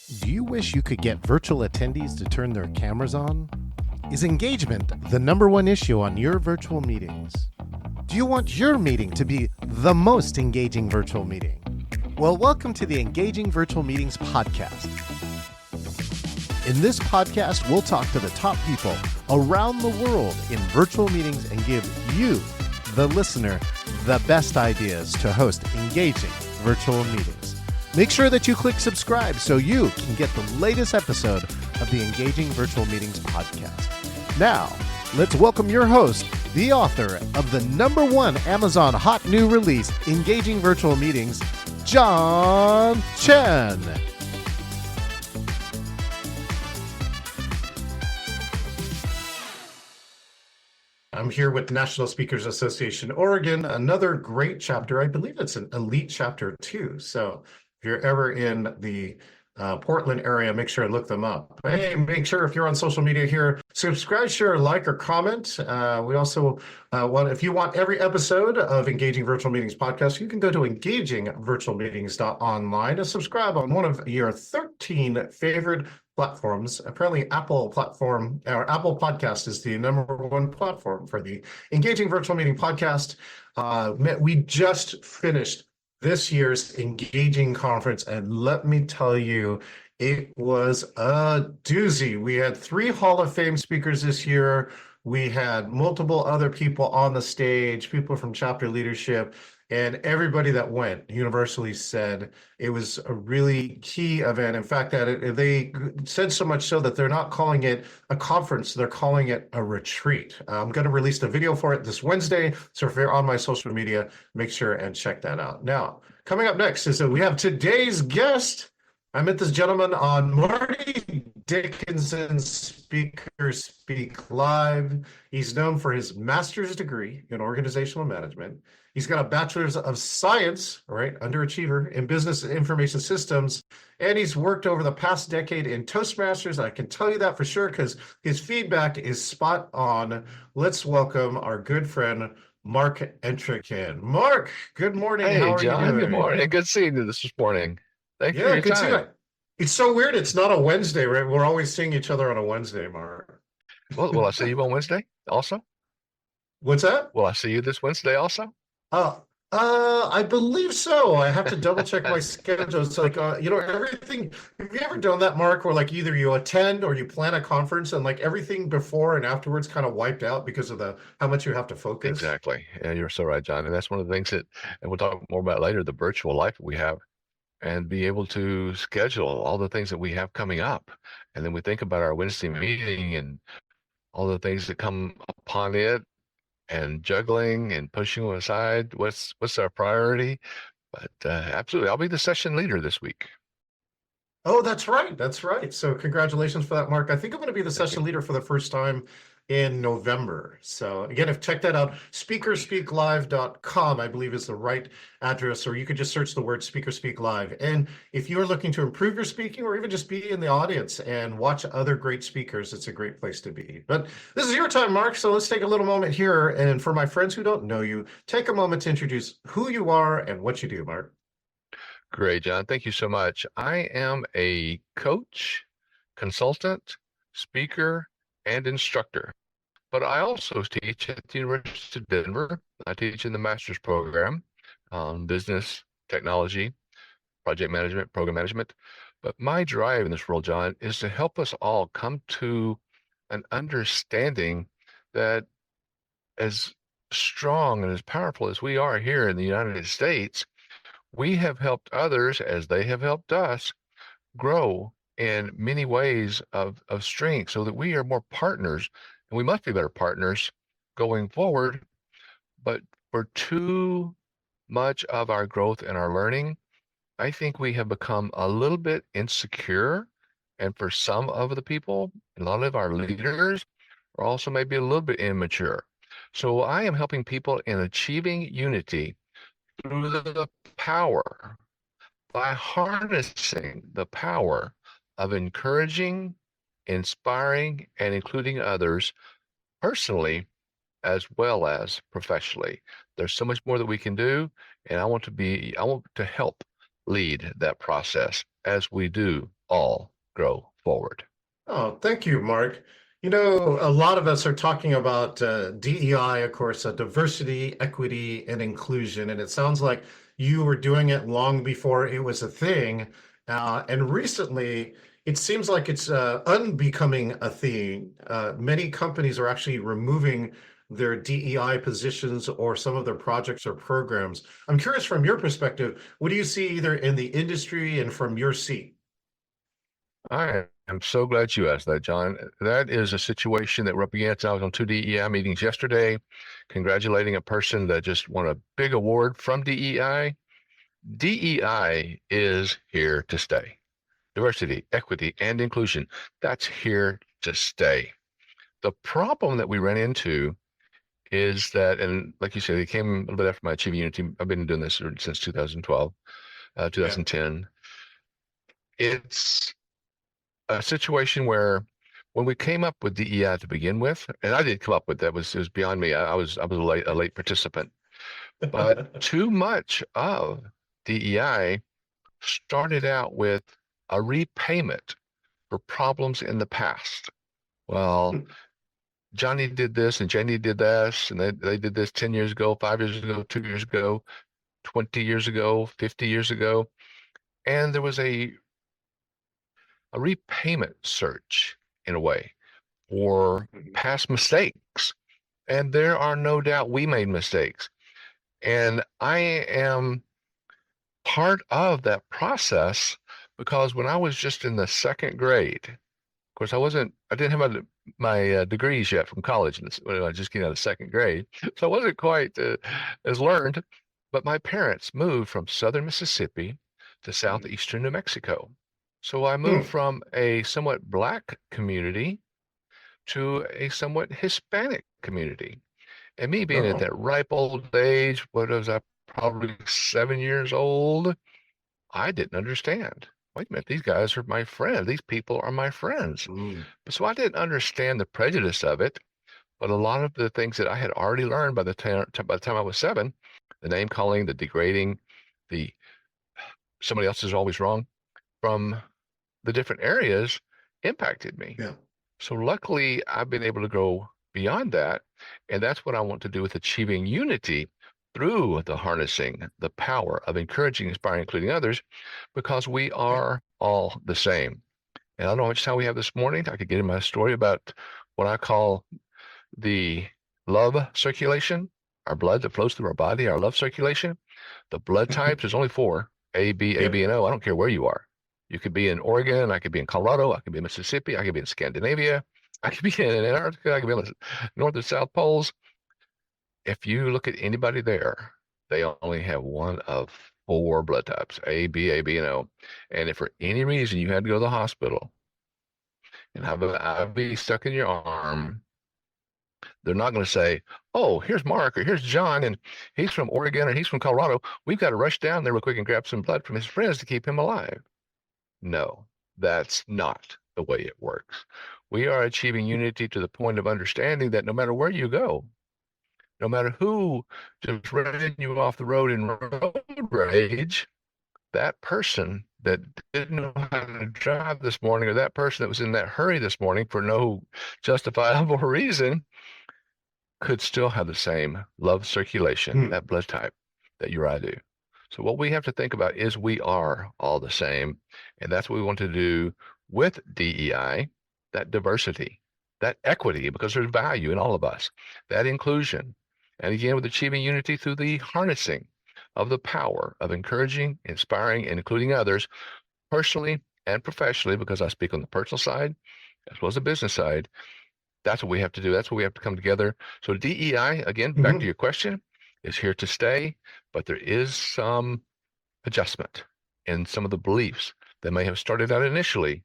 Do you wish you could get virtual attendees to turn their cameras on? Is engagement the number one issue on your virtual meetings? Do you want your meeting to be the most engaging virtual meeting? Well, welcome to the Engaging Virtual Meetings podcast. In this podcast, we'll talk to the top people around the world in virtual meetings and give you, the listener, the best ideas to host engaging virtual meetings. Make sure that you click subscribe so you can get the latest episode of the Engaging Virtual Meetings podcast. Now, let's welcome your host, the author of the #1 Amazon hot new release, Engaging Virtual Meetings, John Chen. I'm here with National Speakers Association Oregon, another great chapter. I believe it's an elite chapter too. So if you're ever in the Portland area, make sure to look them up. Hey, make sure if you're on social media here, subscribe, share, like, or comment. We also if you want every episode of Engaging Virtual Meetings podcast, you can go to engagingvirtualmeetings.online and subscribe on one of your 13 favorite platforms. Apparently, Apple Podcast is the #1 platform for the Engaging Virtual Meeting podcast. We just finished this year's Engaging Conference, and let me tell you, it was a doozy. We had 3 Hall of Fame speakers this year. We had multiple other people on the stage, people from chapter leadership, and everybody that went universally said it was a really key event. In fact, they said so much so that they're not calling it a conference, they're calling it a retreat. I'm going to release the video for it this Wednesday, so if you're on my social media, make sure and check that out. Now, coming up next is that we have today's guest. I met this gentleman on Marty Dickinson's Speaker Speak Live. He's known for his master's degree in organizational management. He's got a bachelor's of science, right, underachiever, in business information systems, and he's worked over the past decade in Toastmasters. I can tell you that for sure because his feedback is spot on. Let's welcome our good friend, Mark Entrekin. Mark, good morning. Hey, How are John, you doing? good morning. Good seeing you this morning. Thank you for Yeah, your good seeing time. you. It's so weird. It's not a Wednesday, right? We're always seeing each other on a Wednesday, Mark. Well, will I see you on Wednesday also? What's that? Will I see you this Wednesday also? Uh, I believe so. I have to double check my schedule. It's like, everything. Have you ever done that, Mark, where like either you attend or you plan a conference and like everything before and afterwards kind of wiped out because of how much you have to focus? Exactly. Yeah, you're so right, John. And that's one of the things and we'll talk more about later, the virtual life we have and be able to schedule all the things that we have coming up. And then we think about our Wednesday meeting and all the things that come upon it and juggling and pushing them aside. What's our priority? But absolutely, I'll be the session leader this week. Oh, that's right. That's right. So congratulations for that, Mark. I think I'm going to be the session leader for the first time in November. So again, check that out. Speakerspeaklive.com, I believe, is the right address, or you could just search the word Speaker Speak Live. And if you're looking to improve your speaking or even just be in the audience and watch other great speakers, it's a great place to be. But this is your time, Mark. So let's take a little moment here. And for my friends who don't know you, take a moment to introduce who you are and what you do, Mark. Great, John. Thank you so much. I am a coach, consultant, speaker, and instructor, but I also teach at the University of Denver. I teach in the master's program on business, technology, project management, program management. But my drive in this world, John, is to help us all come to an understanding that as strong and as powerful as we are here in the United States, we have helped others as they have helped us grow in many ways of strength so that we are more partners, and we must be better partners going forward. But for too much of our growth and our learning, I think we have become a little bit insecure. And for some of the people, a lot of our leaders are also maybe a little bit immature. So I am helping people in achieving unity through the power, by harnessing the power of encouraging, inspiring, and including others personally as well as professionally. There's so much more that we can and I want to help lead that process as we do all grow forward. Oh, thank you, Mark. You know, a lot of us are talking about DEI, of course, diversity, equity, and inclusion. And it sounds like you were doing it long before it was a thing. And recently, it seems like it's unbecoming a thing. Many companies are actually removing their DEI positions or some of their projects or programs. I'm curious from your perspective, what do you see either in the industry and from your seat? I am so glad you asked that, John. That is a situation that we're up against. I was on two DEI meetings yesterday, congratulating a person that just won a big award from DEI. DEI is here to stay. Diversity, equity, and inclusion. That's here to stay. The problem that we ran into is that, and like you said, it came a little bit after my Achieving Unity. I've been doing this since 2012, Yeah. 2010. It's a situation where when we came up with DEI to begin with, and I didn't come up with that, it was beyond me. I was a late participant, but too much of DEI started out with a repayment for problems in the past. Well, Johnny did this and Jenny did this, and they did this 10 years ago, 5 years ago, 2 years ago, 20 years ago, 50 years ago. And there was a repayment search in a way for past mistakes. And there are no doubt we made mistakes. And I am part of that process because when I was just in the second grade, of course, I didn't have my degrees yet from college when I just came out of second grade. So I wasn't quite as learned, but my parents moved from southern Mississippi to southeastern New Mexico. So I moved Hmm. from a somewhat black community to a somewhat Hispanic community. And me being at Oh. that ripe old age, what was I, probably 7 years old, I didn't understand. Wait a minute, these guys are my friends. These people are my friends. Mm. So I didn't understand the prejudice of it, but a lot of the things that I had already learned by the time I was seven, the name calling, the degrading, the somebody else is always wrong, from the different areas impacted me. Yeah. So luckily, I've been able to go beyond that. And that's what I want to do with achieving unity through the harnessing the power of encouraging, inspiring, including others, because we Yeah. are all the same. And I don't know how much time we have this morning. I could get in my story about what I call the love circulation, our blood that flows through our body, our love circulation. The blood types, there's only four: A, B, A, Yep. B, and O. I don't care where you are. You could be in Oregon, I could be in Colorado, I could be in Mississippi, I could be in Scandinavia, I could be in Antarctica, I could be in the North and South Poles. If you look at anybody there, they only have one of four blood types: A, B, and O. And if for any reason you had to go to the hospital and have an IV stuck in your arm, they're not going to say, "Oh, here's Mark or here's John, and he's from Oregon or he's from Colorado. We've got to rush down there real quick and grab some blood from his friends to keep him alive." No, that's not the way it works. We are achieving unity to the point of understanding that no matter where you go, no matter who just ran you off the road in road rage, that person that didn't know how to drive this morning, or that person that was in that hurry this morning for no justifiable reason, could still have the same love circulation, Hmm. that blood type that you or I do. So what we have to think about is we are all the same. And that's what we want to do with DEI, that diversity, that equity, because there's value in all of us, that inclusion. And again, with achieving unity through the harnessing of the power of encouraging, inspiring, and including others personally and professionally, because I speak on the personal side as well as the business side. That's what we have to do. That's what we have to come together. So DEI, again, back to Hmm. your question, is here to stay, but there is some adjustment in some of the beliefs that may have started out initially,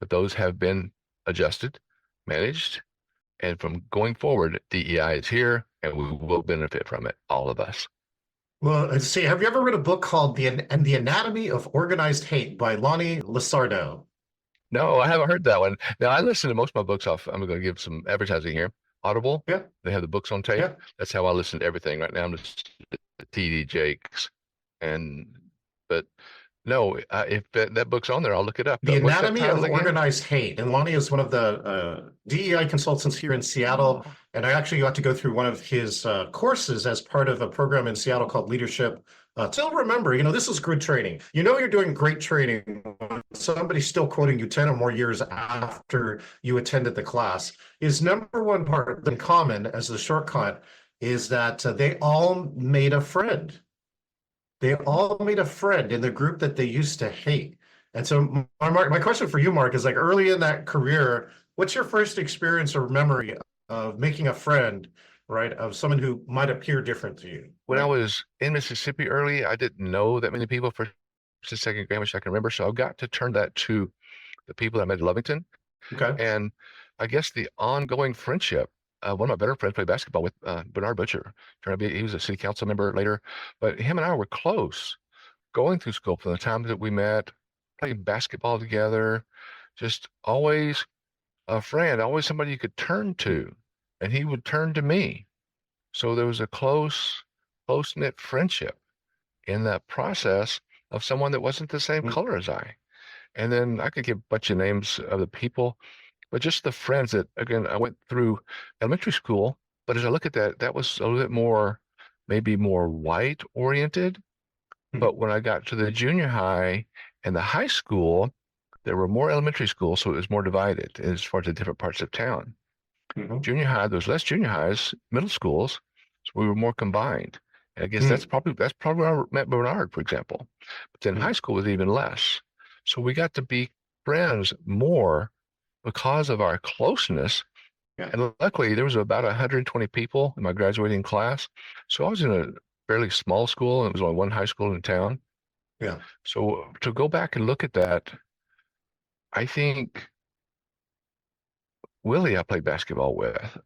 but those have been adjusted, managed, and from going forward, DEI is here and we will benefit from it, all of us. Well, let's see. Have you ever read a book called The Anatomy of Organized Hate by Lonnie Lusardo? No, I haven't heard that one. Now, I listen to most of my books off. I'm going to give some advertising here. Audible, Yeah. they have the books on tape. Yeah. That's how I listen to everything right now. I'm just TD Jakes, and but No, if that book's on there, I'll look it up. The What's that Anatomy of title again? Organized Hate. And Lonnie is one of the DEI consultants here in Seattle. Oh, And I actually got to go through one of his courses as part of a program in Seattle called Leadership. Still remember, this is good training. You're doing great training when somebody's still quoting you 10 or more years after you attended the class. His number one part in common as the shortcut is that they all made a friend. They all made a friend in the group that they used to hate. And so my question for you, Mark, is like early in that career, what's your first experience or memory of making a friend, right, of someone who might appear different to you, when I right? was in Mississippi early, I didn't know that many people first and second grade, which I can remember. So I got to turn that to the people that I met in Lovington. Okay. And I guess the ongoing friendship, one of my better friends played basketball with Bernard Butcher. He was a city council member later, but him and I were close going through school from the time that we met, playing basketball together, just always a friend, always somebody you could turn to, and he would turn to me. So there was a close-knit friendship in that process of someone that wasn't the same Mm, color as I. And then I could give a bunch of names of the people, but just the friends that, again, I went through elementary school. But as I look at that, that was a little bit more, maybe more white oriented. mm, But when I got to the junior high and the high school, there were more elementary schools, so it was more divided as far as the different parts of town. mhm, Junior high, there was less junior highs, middle schools, so we were more combined. And I guess mm, that's probably where I met Bernard, for example. But then high mm. school was even less. So we got to be friends more because of our closeness. Yeah. And luckily, there was about 120 people in my graduating class. So I was in a fairly small school, and it was only one high school in town. Yeah. So to go back and look at that, I think Willie I played basketball with,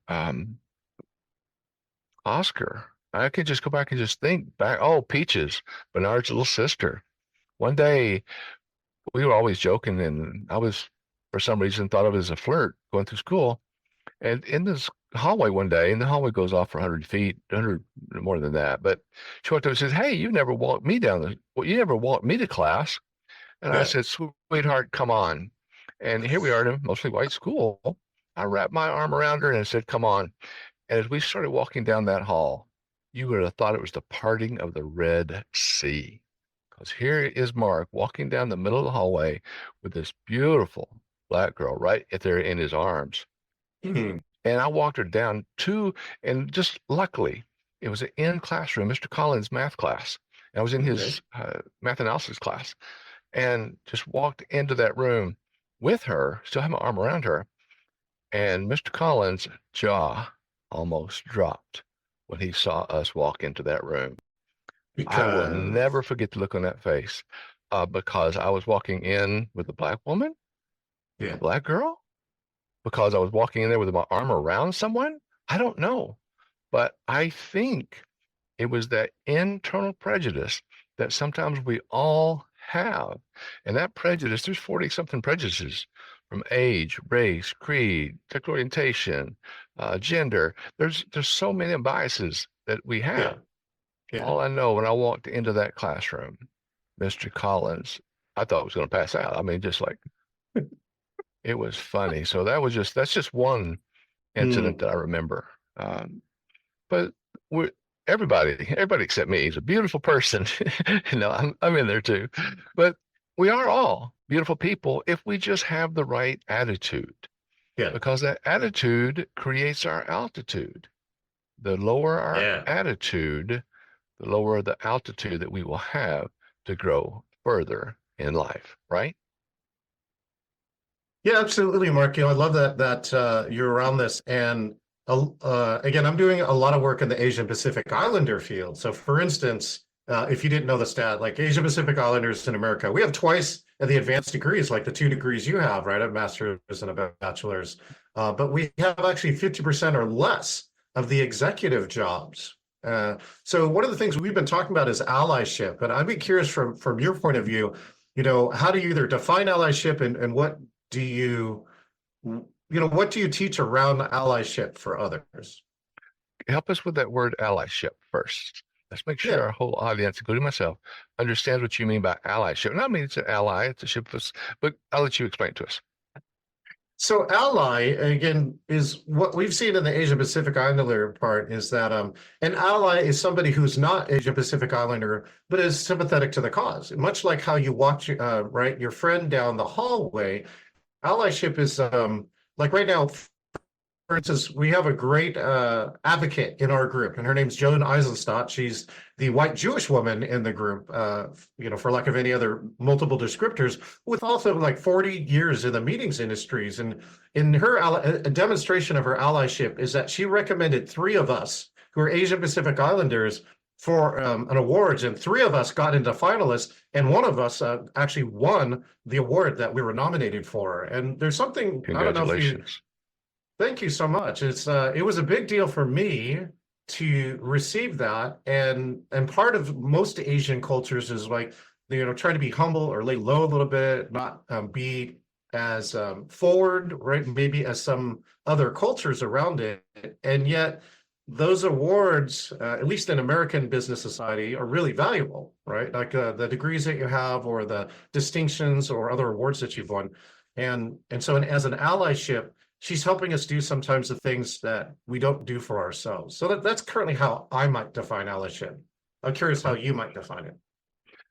Oscar. I could just go back and just think back. Oh, Peaches, Bernard's little sister. One day we were always joking, and I was, for some reason, thought of it as a flirt going through school. And in this hallway one day, and the hallway goes off for 100 feet, 100 more than that. But she walked up and says, "Hey, you never walked me well, you never walked me to class." And I Yeah. said, "Sweetheart, come on." And here we are in a mostly white school. I wrapped my arm around her and said, "Come on." And as we started walking down that hall, you would have thought it was the parting of the Red Sea. Because here is Mark walking down the middle of the hallway with this beautiful black girl right there in his arms. Mm, And I walked her down and just luckily, it was an in classroom, Mr. Collins' math class. And I was in okay. his math analysis class and just walked into that room with her, still have my arm around her. And Mr. Collins' jaw almost dropped when he saw us walk into that room. I will Because, never forget the look on that face because I was walking in with a black woman, a yeah. black girl, because I was walking in there with my arm around someone. I don't know, but I think it was that internal prejudice that sometimes we all have. And that prejudice, there's 40 something prejudices from age, race, creed, sexual orientation, gender. There's so many biases that we Yeah. have. Yeah. All I know when I walked into that classroom, Mr. Collins, I thought I was going to pass out. I mean, just like it was funny. So that's just one incident Mm, that I remember. But we everybody except me is a beautiful person. I'm in there too. But we are all beautiful people if we just have the right attitude, yeah. because that attitude creates our altitude. The lower our Yeah. attitude, the lower the altitude that we will have to grow further in life, right? Yeah, absolutely, Mark. I love that you're around this. And again, I'm doing a lot of work in the Asian Pacific Islander field. So, for instance, if you didn't know the stat, like Asian Pacific Islanders in America, we have twice the advanced degrees, like the 2 degrees you have, right? A master's and a bachelor's. But we have actually 50% or less of the executive jobs. So one of the things we've been talking about is allyship. And I'd be curious from your point of view, how do you either define allyship and what do what do you teach around allyship for others? Help us with that word allyship first. Let's make sure Yeah. our whole audience, including myself, understands what you mean by allyship. Not mean it's an ally, it's a ship, but I'll let you explain it to us. So ally, again, is what we've seen in the Asia Pacific Islander part is that an ally is somebody who's not Asia Pacific Islander, but is sympathetic to the cause. Much like how you watch, right, your friend down the hallway, allyship is like right now, for instance, we have a great advocate in our group, and her name's Joan Eisenstadt. She's the white Jewish woman in the group, for lack of any other multiple descriptors, with also like 40 years in the meetings industries. And in her a demonstration of her allyship is that she recommended three of us who are Asia Pacific Islanders for an awards, and three of us got into finalists, and one of us actually won the award that we were nominated for. And there's something, I don't know if you. Congratulations. Thank you so much. It was a big deal for me to receive that, and part of most Asian cultures is like trying to be humble or lay low a little bit, not be as forward, right? Maybe as some other cultures around it, and yet those awards, at least in American business society, are really valuable, right? Like the degrees that you have, or the distinctions, or other awards that you've won, and so as an allyship, she's helping us do sometimes the things that we don't do for ourselves. So that's currently how I might define allyship. I'm curious how you might define it.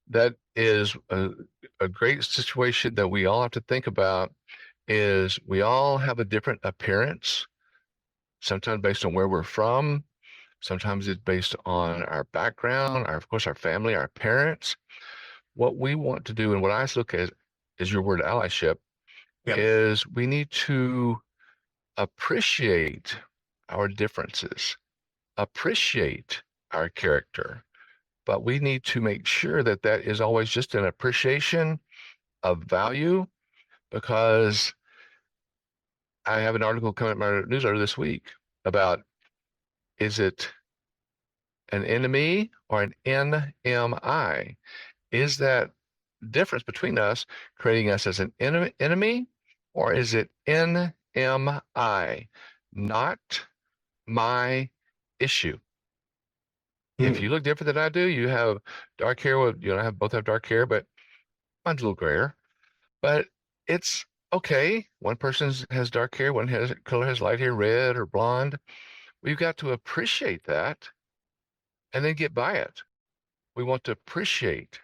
That is a great situation that we all have to think about is we all have a different appearance, sometimes based on where we're from. Sometimes it's based on our background, of course, our family, our parents. What we want to do, and what I look at is your word allyship, Yeah. is we need to appreciate our differences, appreciate our character, but we need to make sure that that is always just an appreciation of value, because I have an article coming in my newsletter this week about, is it an enemy or an NMI? Is that difference between us creating us as an enemy, or is it NMI? Not my issue. If you look different than I do, you have dark hair. Well, both have dark hair, but mine's a little grayer. But it's okay. One person has dark hair, one color has light hair, red or blonde. We've got to appreciate that and then get by it. We want to appreciate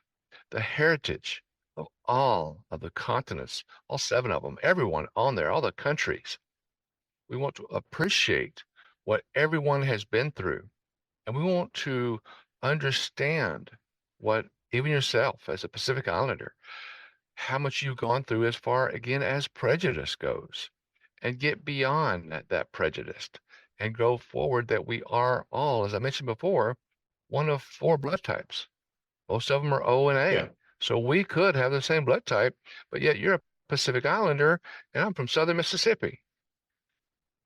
the heritage of all of the continents, all 7 of them, everyone on there, all the countries. We want to appreciate what everyone has been through. And we want to understand what, even yourself as a Pacific Islander, how much you've gone through as far, again, as prejudice goes, and get beyond that prejudice and go forward that we are all, as I mentioned before, one of 4 blood types. Most of them are O and A. Yeah. So we could have the same blood type, but yet you're a Pacific Islander and I'm from Southern Mississippi.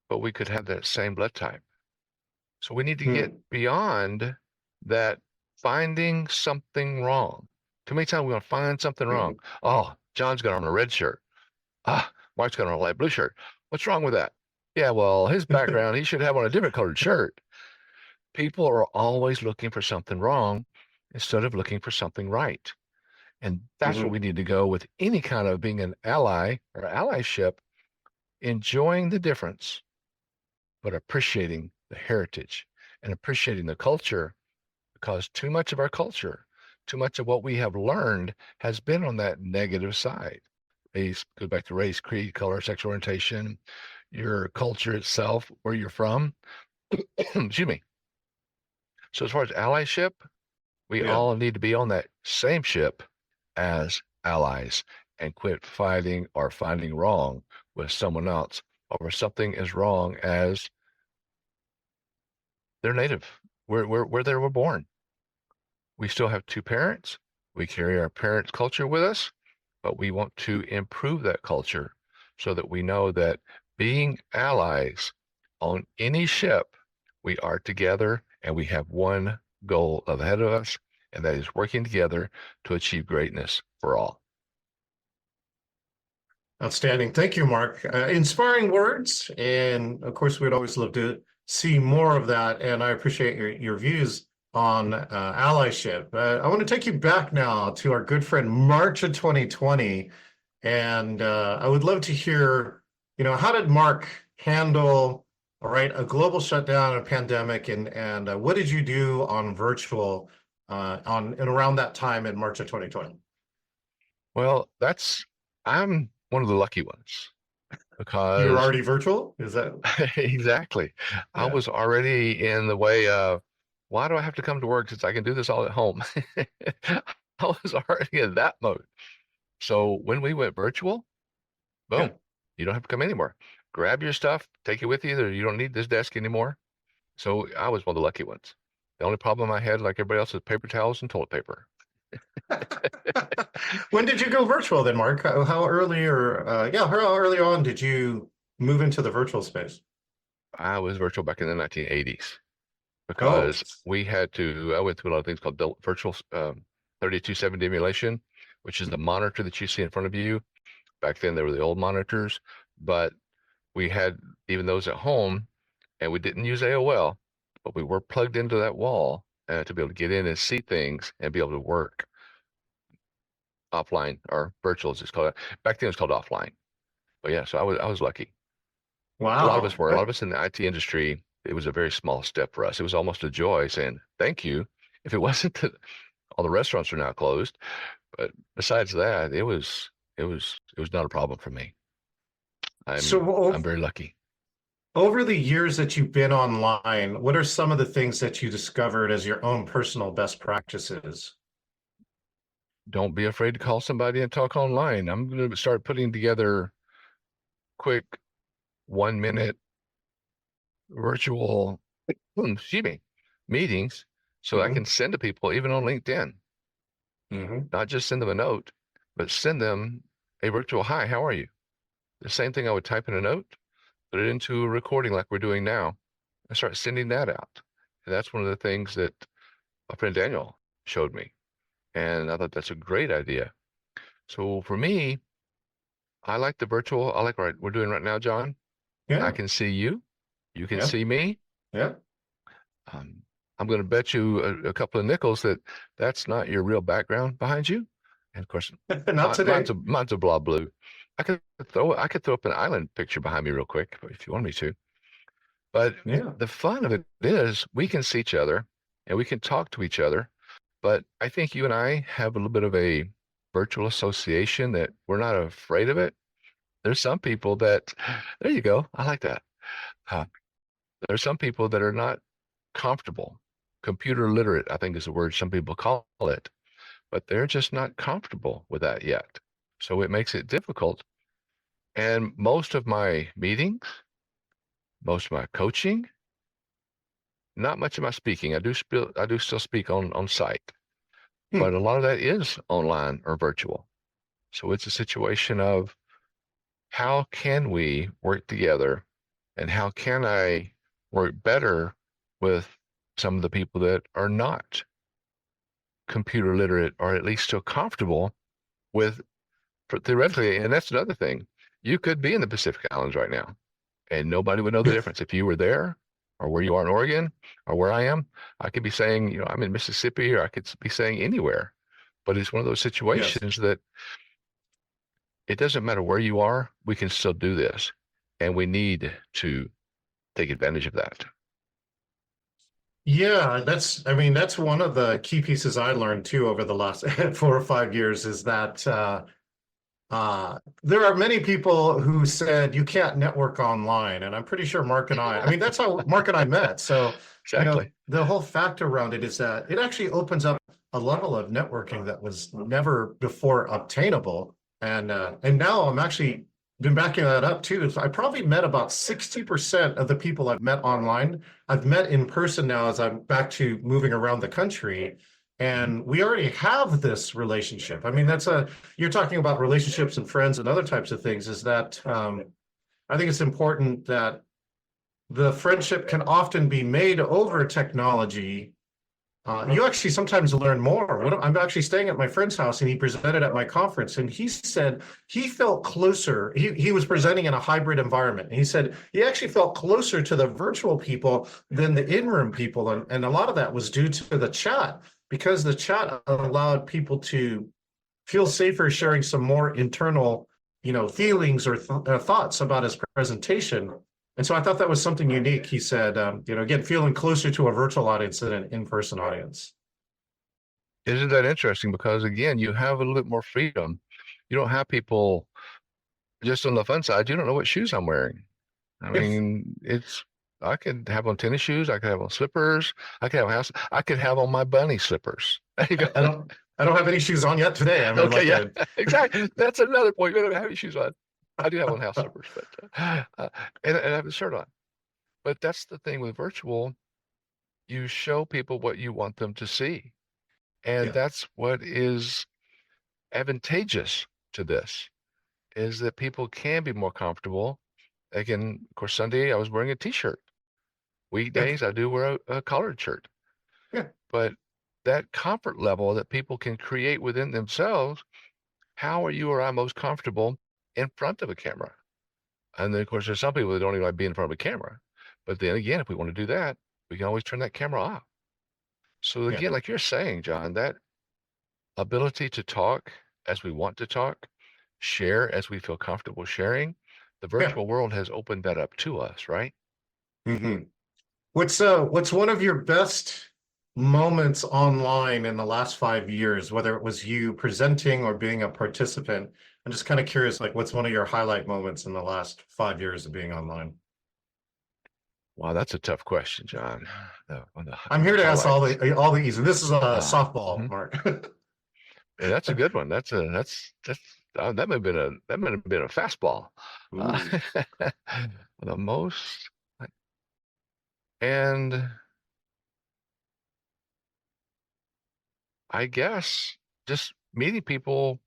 But we could have that same blood type. So we need to get beyond that finding something wrong. Too many times we want to find something wrong. Oh, John's got on a red shirt. Mark's got on a light blue shirt. What's wrong with that? Yeah, well, his background, he should have on a different colored shirt. People are always looking for something wrong instead of looking for something right. And that's where we need to go with any kind of being an ally or allyship, enjoying the difference, but appreciating the heritage and appreciating the culture, because too much of our culture, too much of what we have learned has been on that negative side. Race, go back to race, creed, color, sexual orientation, your culture itself, where you're from. Excuse me. So as far as allyship, we all need to be on that same ship as allies and quit fighting or finding wrong with someone else over something as wrong as they're native, where they were born. We still have 2 parents. We carry our parents' culture with us, but we want to improve that culture so that we know that being allies on any ship, we are together and we have one goal ahead of us, and that is working together to achieve greatness for all. Outstanding. Thank you, Mark. Inspiring words. And of course, we'd always love to see more of that. And I appreciate your views on allyship. I want to take you back now to our good friend March of 2020, and I would love to hear, how did Mark handle, all right, a global shutdown, a pandemic, and what did you do on virtual on and around that time in March of 2020? Well, I'm one of the lucky ones You were because already virtual? Is that? exactly. I Yeah. was already in the way of why do I have to come to work since I can do this all at home? I was already in that mode. So when we went virtual, Yeah. boom, you don't have to come anymore. Grab your stuff, take it with you, or you don't need this desk anymore. So I was one of the lucky ones. The only problem I had, like everybody else, is paper towels and toilet paper. When did you go virtual then, Mark? How early or how early on did you move into the virtual space? I was virtual back in the 1980s Oh, because I went through a lot of things called virtual 3270 emulation, which is the monitor that you see in front of you. Back then, they were the old monitors, but we had even those at home, and we didn't use AOL, but we were plugged into that wall to be able to get in and see things and be able to work offline or virtual, as it's called. Back then, it was called offline. But yeah, so I was lucky. A lot of us wow. were. A lot of us in the IT industry, it was a very small step for us. It was almost a joy saying thank you. If it wasn't that all the restaurants are now closed, but besides that, it was not a problem for me. So I'm very lucky. over the years that you've been online, what are some of the things that you discovered as your own personal best practices? Don't be afraid to call somebody and talk online. I'm going to start putting together quick 1 minute virtual, excuse me, meetings so I Hmm. can send to people even on LinkedIn, Hmm. not just send them a note, but send them a virtual hi, how are you? The same thing I would type in a note, put it into a recording like we're doing now, and start sending that out. And that's one of the things that my friend Daniel showed me. And I thought that's a great idea. So for me, I like the virtual. I like what we're doing right now, John. I Yeah, can see you. You can yeah, see me. yeah. Um, I'm going to bet you a couple of nickels that that's not your real background behind you. And of course, Not today. mine's a blah blue. I could throw up an island picture behind me real quick if you want me to. But Yeah. the fun of it is we can see each other and we can talk to each other. But I think you and I have a little bit of a virtual association that we're not afraid of it. There's some people that, there you go. I like that. Uh, there's some people that are not comfortable. Computer literate, I think is the word some people call it, but they're just not comfortable with that yet. So it makes it difficult. And most of my meetings, most of my coaching, not much of my speaking. I do still speak on site, but Hmm. a lot of that is online or virtual. So it's a situation of how can we work together and how can I work better with some of the people that are not computer literate or at least still comfortable with theoretically, and that's another thing. You could be in the Pacific Islands right now and nobody would know the difference if you were there or where you are in Oregon or where I am. I could be saying, I'm in Mississippi or I could be saying anywhere. But it's one of those Yes. situations that it doesn't matter where you are, we can still do this. And we need to take advantage of that. Yeah, I mean, that's one of the key pieces I learned too over the last 4 or 5 years is that there are many people who said you can't network online, and I'm pretty sure I mean, that's how Mark and I met. So, Exactly. the whole fact around it is that it actually opens up a level of networking that was never before obtainable. And now I'm actually been backing that up too. So I probably met about 60% of the people I've met online. I've met in person now as I'm back to moving around the country. Mhm. And we already have this relationship. I mean, you're talking about relationships and friends and other types of things, is that I think it's important that the friendship can often be made over technology You actually sometimes learn more. I'm actually staying at my friend's house, and he presented at my conference, and he said he felt closer. He was presenting in a hybrid environment, and he said he actually felt closer to the virtual people than the in-room people, and a lot of that was due to the chat, because the chat allowed people to feel safer sharing some more internal, feelings or thoughts about his presentation. And so I thought that was something unique. He said, again, feeling closer to a virtual audience than an in-person audience. Isn't that interesting? Because again, you have a little bit more freedom. You don't have people just on the fun side. You don't know what shoes I'm wearing. I Yes. mean, I could have on tennis shoes. I could have on slippers. I could have on my bunny slippers. There you go. I don't have any shoes on yet today. I mean, Okay, like yeah, exactly. That's another point. You don't have any shoes on. I do have on house slippers, but and I have a shirt on. But that's the thing with virtual. You show people what you want them to see. And yeah, that's what is advantageous to this, is that people can be more comfortable. Again, of course, Sunday I was wearing a t-shirt. yeah, Weekdays I do wear a collared shirt. yeah, But that comfort level that people can create within themselves, how are you or I most comfortable in front of a camera? And then, of course, there's some people that don't even like being in front of a camera. But then again, if we want to do that, we can always turn that camera off. So yeah, again, like you're saying, John, that ability to talk as we want to talk, share as we feel comfortable sharing, the yeah. virtual world has opened that up to us, right? hmm what's one of your best moments online in the last 5 years, whether it was you presenting or being a participant? I'm just kind of curious, like, what's one of your highlight moments in the last 5 years of being online? Wow, that's a tough question, John. I'm here to ask Highlights. all the easy. This is a softball, Mhm. Mark. Yeah, that's a good one. That's that might have been a fastball. Uh, Ooh. the most and I guess just meeting people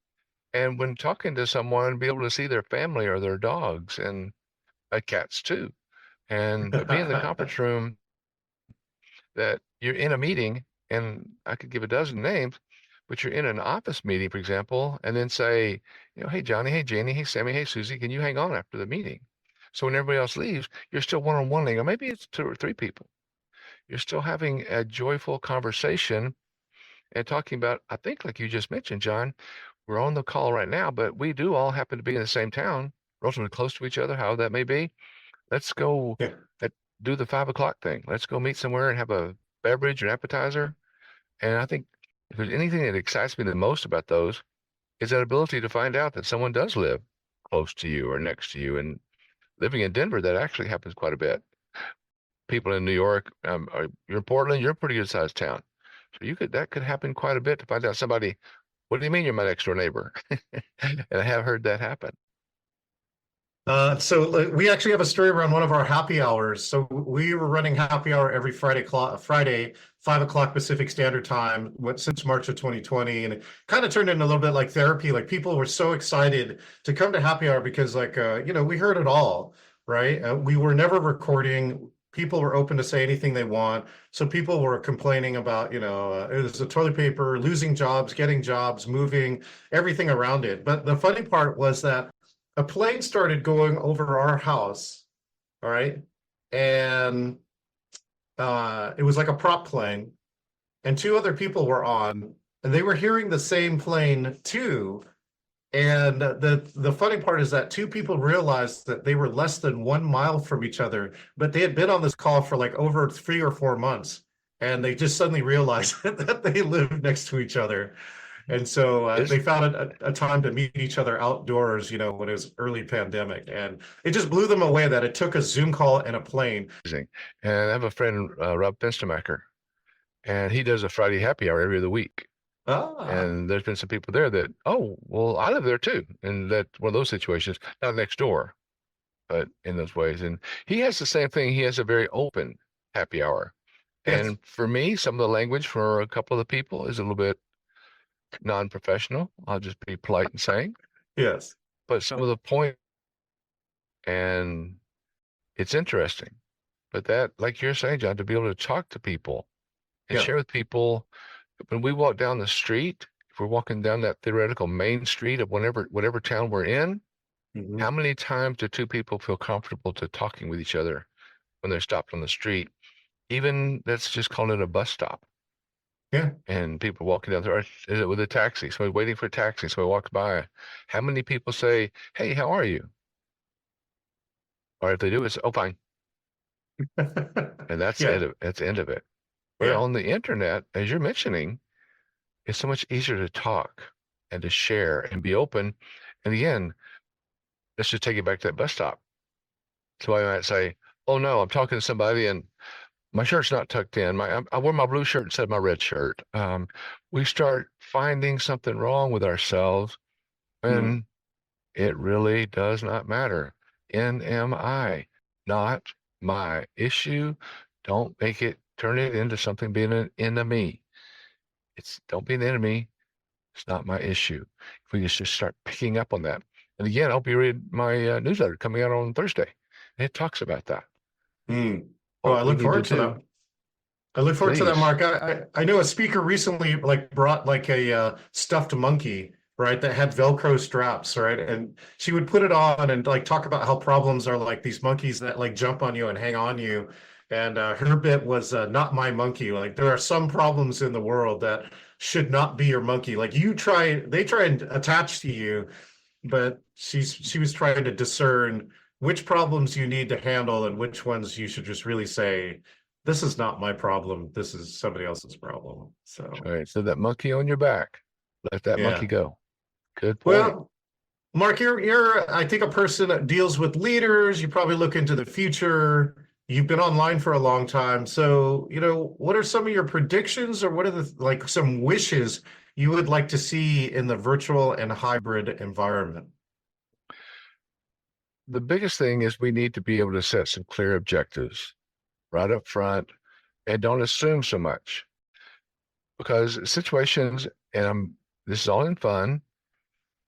and when talking to someone, be able to see their family or their dogs and cats too. And but being in the conference room that you're in a meeting, and I could give a dozen names, but you're in an office meeting, for example, and then say, hey Johnny, hey Janie, hey Sammy, hey Susie, can you hang on after the meeting? So when everybody else leaves, you're still one-on-one, or maybe it's two or three people. You're still having a joyful conversation and talking about, I think, like you just mentioned, John, we're on the call right now, but we do all happen to be in the same town, relatively close to each other, however that may be. Let's go Yeah, let, do the 5 o'clock thing. Let's go meet somewhere and have a beverage or appetizer. And I think if there's anything that excites me the most about those is that ability to find out that someone does live close to you or next to you. And living in Denver, that actually happens quite a bit. People in New York, you're in Portland, you're a pretty good sized town. So that could happen quite a bit to find out somebody, what do you mean you're my next door neighbor? And I have heard that happen. so we actually have a story around one of our happy hours. So we were running happy hour every Friday, 5 o'clock Pacific Standard Time, since March of 2020, and it kind of turned into a little bit like therapy. Like, people were so excited to come to happy hour because, like, we heard it all, right? We were never recording. People were open to say anything they want. So people were complaining about, it was the toilet paper, losing jobs, getting jobs, moving, everything around it. But the funny part was that a plane started going over our house, all right? And it was like a prop plane, and two other people were on, and they were hearing the same plane too. And the funny part is that two people realized that they were less than 1 mile from each other, but they had been on this call for like over 3 or 4 months, and they just suddenly realized that they lived next to each other. And so Is they found a time to meet each other outdoors, when it was early pandemic. And it just blew them away that it took a Zoom call and a plane. amazing. And I have a friend, Rob Fenstermacher, and he does a Friday happy hour every other week. Ah, And there's been some people there that, oh, well, I live there too. And that one of those situations, not next door, but in those ways. And he has the same thing. He has a very open happy hour. yes, And for me, some of the language for a couple of the people is a little bit non-professional. I'll just be polite and saying, yes. but some of the point, and it's interesting. But that, like you're saying, John, to be able to talk to people and share with people when we walk down the street, if we're walking down that theoretical main street of whatever town we're in, Mhm. how many times do two people feel comfortable to talking with each other when they're stopped on the street? Even let's just call it a bus stop. Yeah. And people walking down there, is it with a taxi? Somebody waiting for a taxi, somebody walks by. How many people say, "Hey, how are you?" Or if they do, it's, "Oh, fine," and Yeah. that's the end of it. Where Yeah. on the internet, as you're mentioning, it's so much easier to talk and to share and be open. And again, let's just take it back to that bus stop. So I might say, "Oh no, I'm talking to somebody and my shirt's not tucked in. I wore my blue shirt instead of my red shirt." We start finding something wrong with ourselves, Mm. and it really does not matter. NMI, not my issue. Don't turn it into something being an enemy. Don't be an enemy. It's not my issue. If we just start picking up on that. And again, I hope you read my newsletter coming out on Thursday. It talks about that. Mm. Well, I What we look need to forward to do, that. I look forward to that, please. Mark. I know a speaker recently like brought like a stuffed monkey, right, that had Velcro straps, right? And she would put it on and like talk about how problems are like these monkeys that like jump on you and hang on you. And her bit was not my monkey. Like there are some problems in the world that should not be your monkey. Like they try and attach to you, but she was trying to discern which problems you need to handle and which ones you should just really say, this is not my problem. This is somebody else's problem. All So, right. So that monkey on your back, let that monkey yeah. go. Good point. Well, Mark, you're I think a person that deals with leaders. You probably look into the future. You've been online for a long time. So, what are some of your predictions or what are the like some wishes you would like to see in the virtual and hybrid environment? The biggest thing is we need to be able to set some clear objectives right up front and don't assume so much because situations, and this is all in fun,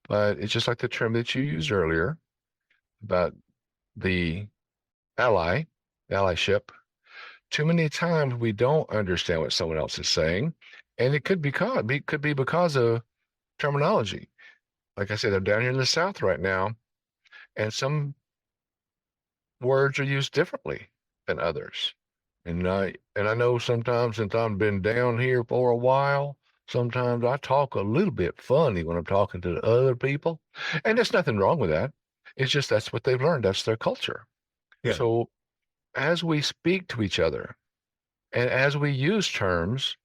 but it's just like the term that you used earlier about the ally, allyship. Too many times we don't understand what someone else is saying, and it could be because of terminology. Like I said, I'm down here in the South right now, and some words are used differently than others. And I know sometimes since I've been down here for a while, sometimes I talk a little bit funny when I'm talking to other people. And there's nothing wrong with that. It's just that's what they've learned. That's their culture. Yeah. So as we speak to each other and as we use terms,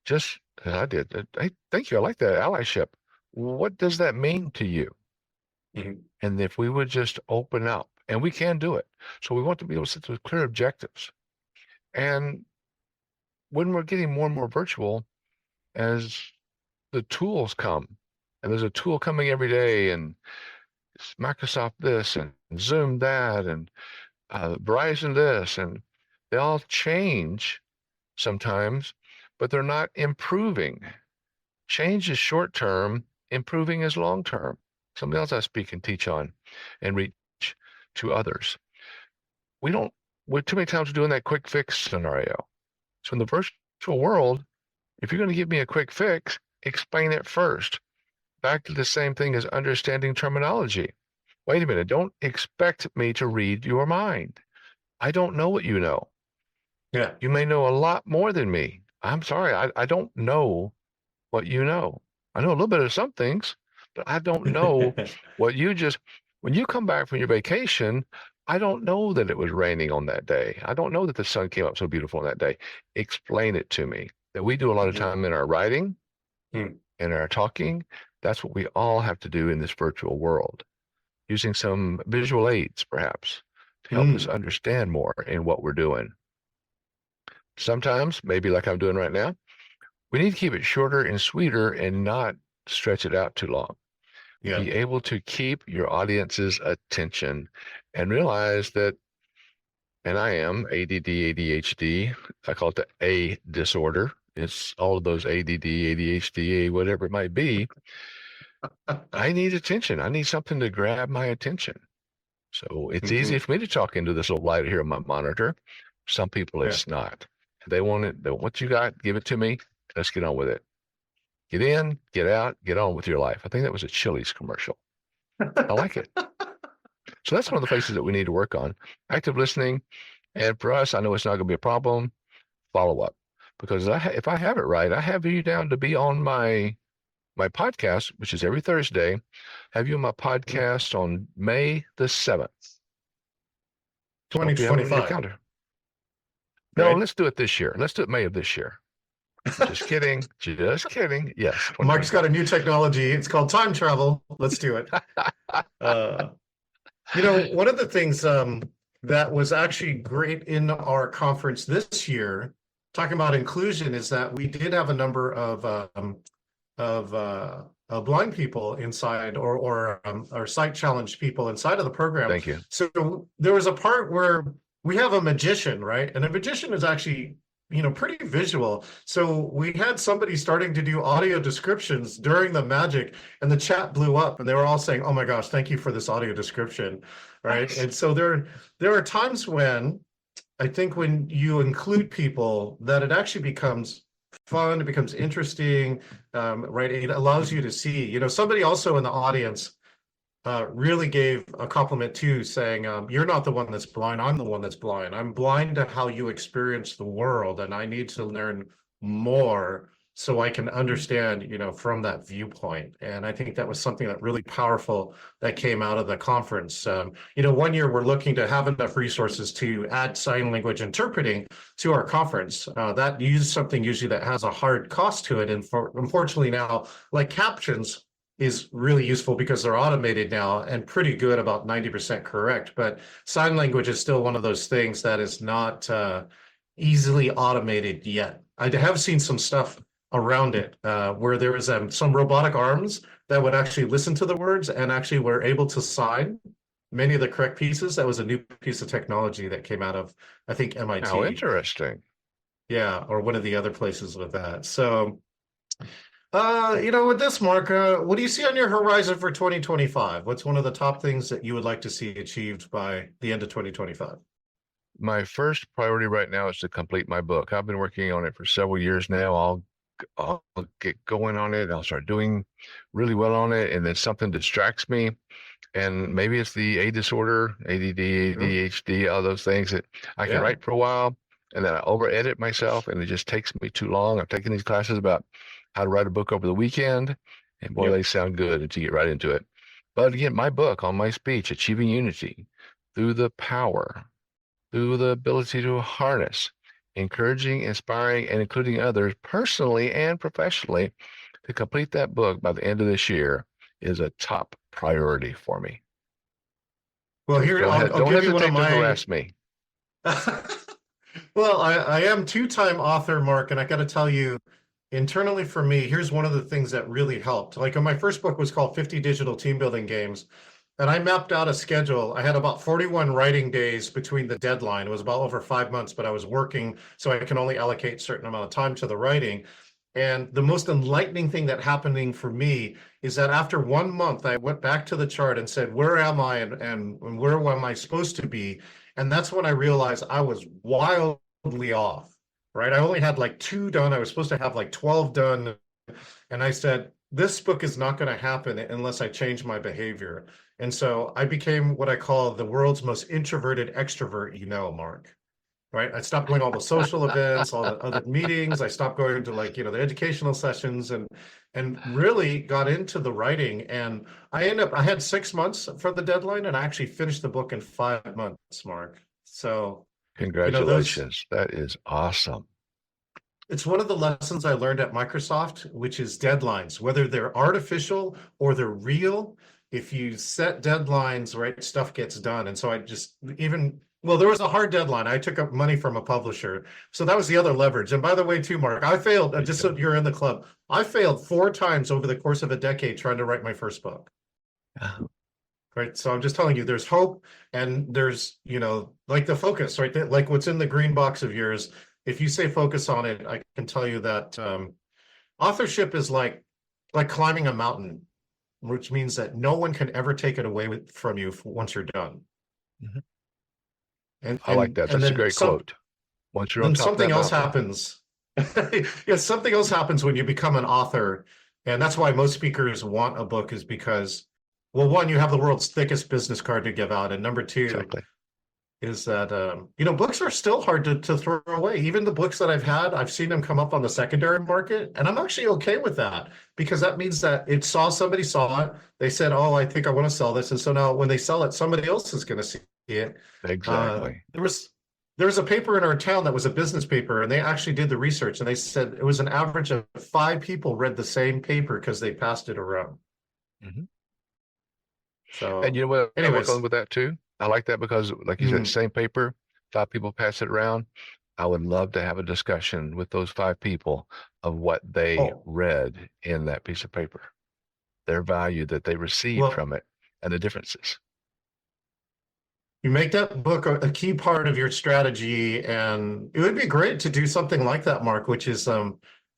just as I did, hey, thank you. I like that allyship. What does that mean to you? Mhm. And if we would just open up, and we can do it. So we want to be able to set those clear objectives. And when we're getting more and more virtual, as the tools come, and there's a tool coming every day, and it's Microsoft this and Zoom that, and Verizon this, and they all change sometimes, but they're not improving. Change is short term, improving is long term. Something else I speak and teach on and reach to others. We don't, we're too many times we're doing that quick fix scenario. So in the virtual world, if you're going to give me a quick fix, explain it first. Back to the same thing as understanding terminology. Wait a minute, don't expect me to read your mind. I don't know what you know. Yeah. You may know a lot more than me. I'm sorry, I don't know what you know. I know a little bit of some things, but I don't know what you just, when you come back from your vacation, I don't know that it was raining on that day. I don't know that the sun came up so beautiful on that day. Explain it to me. That we do a lot of Mhm. time in our writing, Mm. in our talking. That's what we all have to do in this virtual world, using some visual aids, perhaps, to help us Mm. understand more in what we're doing. Sometimes, maybe like I'm doing right now, we need to keep it shorter and sweeter and not stretch it out too long. Yeah. Be able to keep your audience's attention and realize that, and I am ADD, ADHD. I call it the A disorder. It's all of those ADD, ADHD, whatever it might be. I need attention. I need something to grab my attention. So it's easy Mhm. for me to talk into this little light here on my monitor. Some people Yeah. it's not. They want it. They want what you got. Give it to me. Let's get on with it. Get in, get out, get on with your life. I think that was a Chili's commercial. I like it. So that's one of the places that we need to work on. Active listening. And for us, I know it's not going to be a problem. Follow up. Because if I have it right, I have you down to be on my podcast, which is every Thursday. Have you on my podcast on May the 7th. So hope you have it on your 2025. calendar. No, Right? let's do it this year. Let's do it May of this year. Just kidding. Just kidding. Yes. Mark's got a new technology. It's called time travel. Let's do it. One of the things that was actually great in our conference this year, talking about inclusion, is that we did have a number of blind people inside or sight challenged people inside of the program. Thank you. So there was a part where we have a magician, right? And a magician is actually pretty visual. So we had somebody starting to do audio descriptions during the magic, and the chat blew up, and they were all saying, "Oh my gosh, thank you for this audio description," right? And so there are times when I think when you include people that it actually becomes fun, it becomes interesting, right? It allows you to see. Somebody also in the audience really gave a compliment too, saying, "You're not the one that's blind. I'm the one that's blind. I'm blind to how you experience the world, and I need to learn more so I can understand, from that viewpoint." And I think that was something that really powerful that came out of the conference. One year we're looking to have enough resources to add sign language interpreting to our conference. That uses something usually that has a hard cost to it, and unfortunately now, like captions, is really useful because they're automated now and pretty good, about 90% correct. But sign language is still one of those things that is not easily automated yet. I have seen some stuff around it where there was some robotic arms that would actually listen to the words and actually were able to sign many of the correct pieces. That was a new piece of technology that came out of, I think, MIT. How interesting. Yeah, or one of the other places with that. So with this, Mark, what do you see on your horizon for 2025? What's one of the top things that you would like to see achieved by the end of 2025? My first priority right now is to complete my book. I've been working on it for several years now. I'll get going on it. I'll start doing really well on it, and then something distracts me. And maybe it's the A disorder, ADD, ADHD, all those things that I can write for a while, and then I over edit myself, and it just takes me too long. I've taken these classes about how to write a book over the weekend, and boy, they sound good until you get right into it. But again, my book on my speech, Achieving Unity, through the power, through the ability to harness, encouraging, inspiring, and including others personally and professionally, to complete that book by the end of this year is a top priority for me. Well, here, I'll give you one of my... harass me. Well, I am two-time author, Mark, and I got to tell you, internally for me, here's one of the things that really helped. Like my first book was called 50 Digital Team Building Games, and I mapped out a schedule. I had about 41 writing days between the deadline. It was about over 5 months, but I was working, so I can only allocate a certain amount of time to the writing. And the most enlightening thing that happening for me is that after 1 month, I went back to the chart and said, where am I and where am I supposed to be? And that's when I realized I was wildly off. Right? I only had like 2 done. I was supposed to have like 12 done. And I said, this book is not going to happen unless I change my behavior. And so I became what I call the world's most introverted extrovert, Mark. Right? I stopped going to all the social events, all the other meetings. I stopped going to the educational sessions and really got into the writing. And I had 6 months for the deadline, and I actually finished the book in 5 months, Mark. So congratulations. That is awesome. It's one of the lessons I learned at Microsoft, which is deadlines, whether they're artificial or they're real. If you set deadlines, right, stuff gets done. And so there was a hard deadline. I took up money from a publisher. So that was the other leverage. And by the way, too, Mark, I failed, just so you're in the club, I failed 4 times over the course of a decade trying to write my first book. Right. So I'm just telling you, there's hope, and there's, like the focus, right? Like what's in the green box of yours. If you say focus on it, I can tell you that authorship is like climbing a mountain, which means that no one can ever take it away from you once you're done. Mm-hmm. I like that. That's a great quote. Once you're on then top of something that else mountain. happens. Yeah, something else happens when you become an author. And that's why most speakers want a book, is because, well, one, you have the world's thickest business card to give out. And number two Exactly. is that, books are still hard to throw away. Even the books that I've had, I've seen them come up on the secondary market. And I'm actually okay with that, because that means that somebody saw it. They said, oh, I think I want to sell this. And so now when they sell it, somebody else is going to see it. Uh, Exactly. there was there was a paper in our town that was a business paper, and they actually did the research, and they said it was an average of 5 people read the same paper because they passed it around. Hmm. And So, you know what I work on anyways, with that too? I like that because, like you said, mm, same paper, 5 people pass it around. I would love to have a discussion with those 5 people of what they oh, read in that piece of paper, their value that they received well, from it, and the differences. you make that book a key part of your strategy, and it would be great to do something like that, Mark, which is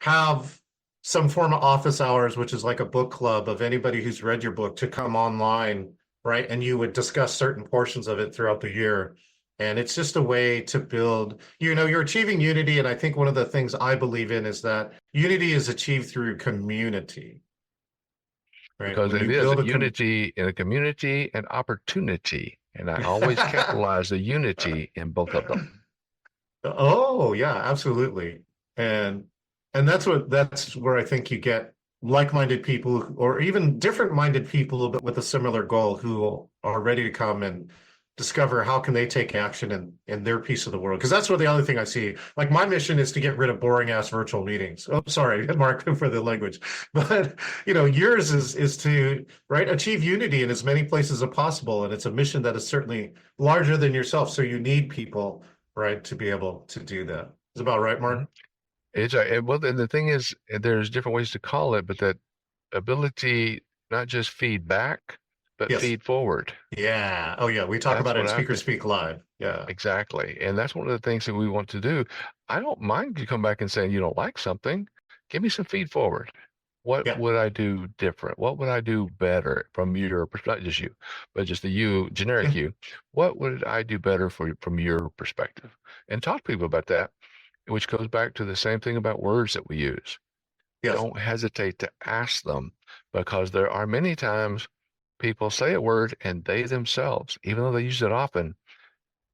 have some form of office hours, which is like a book club of anybody who's read your book to come online, right? And you would discuss certain portions of it throughout the year. And it's just a way to build, you're achieving unity. And I think one of the things I believe in is that unity is achieved through community, right? Because When it you is build unity in a community and opportunity. And I always capitalize the unity in both of them. Oh, yeah, absolutely. And that's where I think you get like-minded people, or even different-minded people, but with a similar goal, who are ready to come and discover how can they take action in their piece of the world. Because that's what the other thing I see. Like, my mission is to get rid of boring ass virtual meetings. Oh, sorry, Mark, for the language. But yours is to, right, achieve unity in as many places as possible. And it's a mission that is certainly larger than yourself. So you need people, right, to be able to do that. Is about right, Mhm. Mark? Well, and the thing is, there's different ways to call it, but that ability, not just feedback, but Yes. feed forward. Yeah. Oh, yeah. We talk That's about it what in I Speaker think. Speak Live. Yeah. Exactly. And that's one of the things that we want to do. I don't mind you come back and saying you don't like something. Give me some feed forward. What Yeah. would I do different? What would I do better from your perspective? Not just you, but just the you, generic Yeah. you. What would I do better from your perspective? And talk to people about that, which goes back to the same thing about words that we use. Yes. Don't hesitate to ask them, because there are many times people say a word and they themselves, even though they use it often,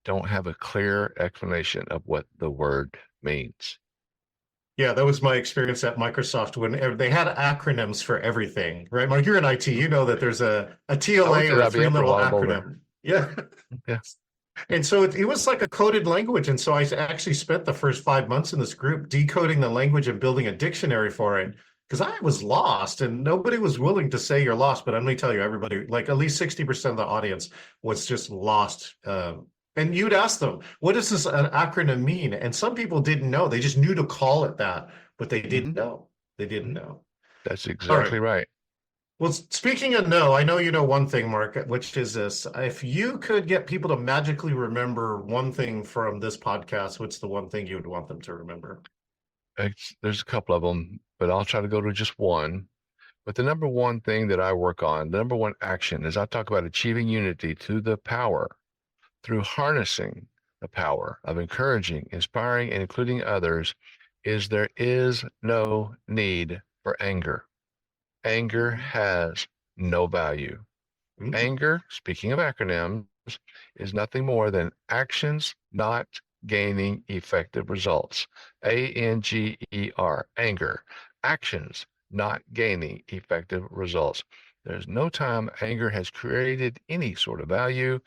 don't have a clear explanation of what the word means. Yeah, that was my experience at Microsoft when they had acronyms for everything, right? Mark, you're in IT, you know that there's a I TLA worked at or a IBM for a three-level while in Boulder. acronym. Yeah. Yeah. And so it was like a coded language. And so I actually spent the first 5 months in this group decoding the language and building a dictionary for it, because I was lost and nobody was willing to say you're lost. But let me tell you, everybody, like at least 60% of the audience was just lost. And you'd ask them, what does this an acronym mean? And some people didn't know. They just knew to call it that, but they Hmm. didn't know. They didn't Hmm. know. That's All right. exactly right. Well, speaking of no, I know you know one thing, Mark, which is this. If you could get people to magically remember one thing from this podcast, what's the one thing you would want them to remember? There's a couple of them, but I'll try to go to just one. But the number one thing that I work on, the number one action, is I talk about achieving unity to the power through harnessing the power of encouraging, inspiring, and including others, is there is no need for anger. Anger has no value. Mm, Anger, speaking of acronyms, is nothing more than actions not gaining effective results. ANGER, anger, actions not gaining effective results. There's no time anger has created any sort of value.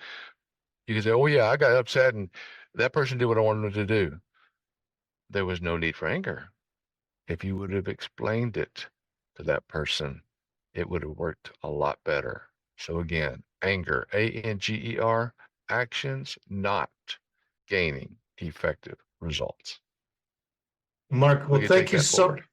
You can say, oh, yeah, I got upset and that person did what I wanted them to do. There was no need for anger. If you would have explained it to that person, it would have worked a lot better. So again, anger, ANGER, actions not gaining effective results. Mark, We well, can take that forward.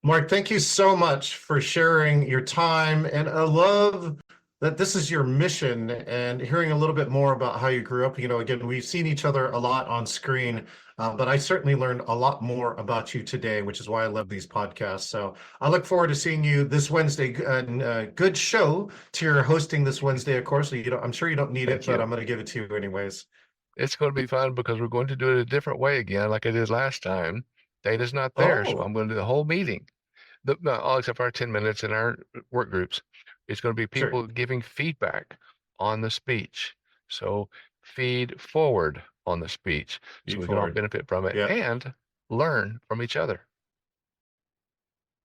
Mark, thank you so much for sharing your time. And I love that this is your mission, and hearing a little bit more about how you grew up. Again, we've seen each other a lot on screen, but I certainly learned a lot more about you today, which is why I love these podcasts. So I look forward to seeing you this Wednesday. And good show to your hosting this Wednesday, of course. So I'm sure you don't need it, Thank but you. I'm going to give it to you anyways. It's going to be fun because we're going to do it a different way again, like I did last time. Data's not there, so I'm going to do the whole meeting. All except for our 10 minutes in our work groups. It's going to be people giving feedback on the speech. So feed forward on the speech so we can all benefit from it and learn from each other.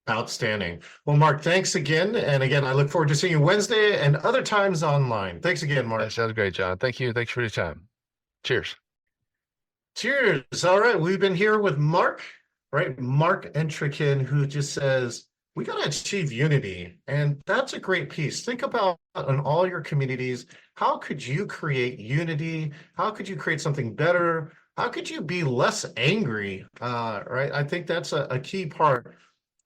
Outstanding. Well, Mark, thanks again. And again, I look forward to seeing you Wednesday and other times online. Thanks again, Mark. That sounds great, John. Thank you. Thanks for your time. Cheers. Cheers. All right. We've been here with Mark, right? Mark Entrekin, who just says, we got to achieve unity. And that's a great piece. Think about in all your communities, how could you create unity? How could you create something better? How could you be less angry? Right? I think that's a key part.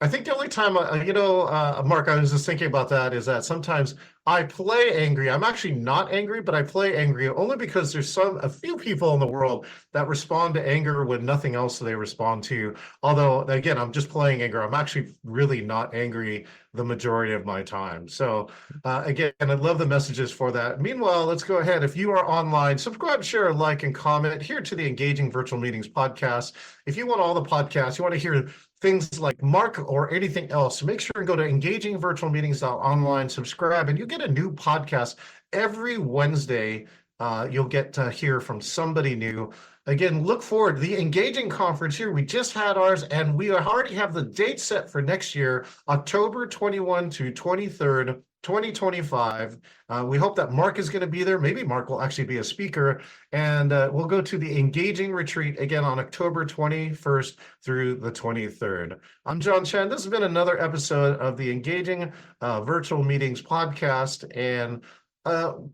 I think the only time, Mark, I was just thinking about that is that sometimes I play angry. I'm actually not angry, but I play angry only because there's a few people in the world that respond to anger when nothing else they respond to. Although, again, I'm just playing anger. I'm actually really not angry the majority of my time. So again, I love the messages for that. Meanwhile, let's go ahead. If you are online, subscribe, share, like, and comment here to the Engaging Virtual Meetings podcast. If you want all the podcasts, you want to hear things like Mark or anything else, make sure and go to engagingvirtualmeetings.online, subscribe, and you get a new podcast every Wednesday. You'll get to hear from somebody new. Again, look forward to the Engaging Conference here. We just had ours, and we already have the date set for next year, October 21 to 23rd, 2025. We hope that Mark is going to be there. Maybe Mark will actually be a speaker. And we'll go to the Engaging Retreat again on October 21st through the 23rd. I'm John Chen. This has been another episode of the Engaging Virtual Meetings podcast. And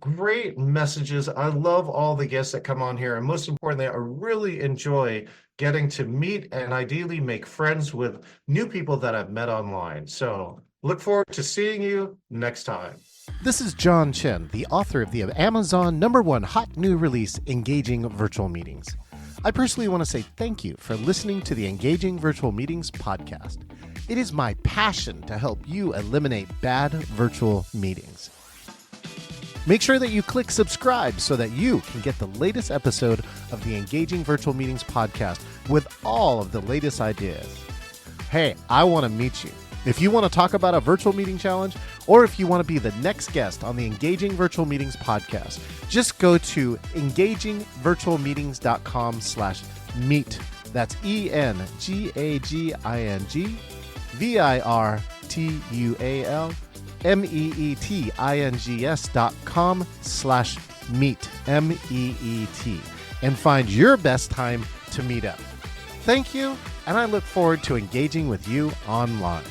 great messages. I love all the guests that come on here. And most importantly, I really enjoy getting to meet and ideally make friends with new people that I've met online. So look forward to seeing you next time. This is John Chen, the author of the Amazon #1 hot new release, Engaging Virtual Meetings. I personally want to say thank you for listening to the Engaging Virtual Meetings podcast. It is my passion to help you eliminate bad virtual meetings. Make sure that you click subscribe so that you can get the latest episode of the Engaging Virtual Meetings podcast with all of the latest ideas. Hey, I want to meet you. If you want to talk about a virtual meeting challenge, or if you want to be the next guest on the Engaging Virtual Meetings podcast, just go to engagingvirtualmeetings.com/meet. That's engagingvirtualmeetings.com/meet, MEET, and find your best time to meet up. Thank you, and I look forward to engaging with you online.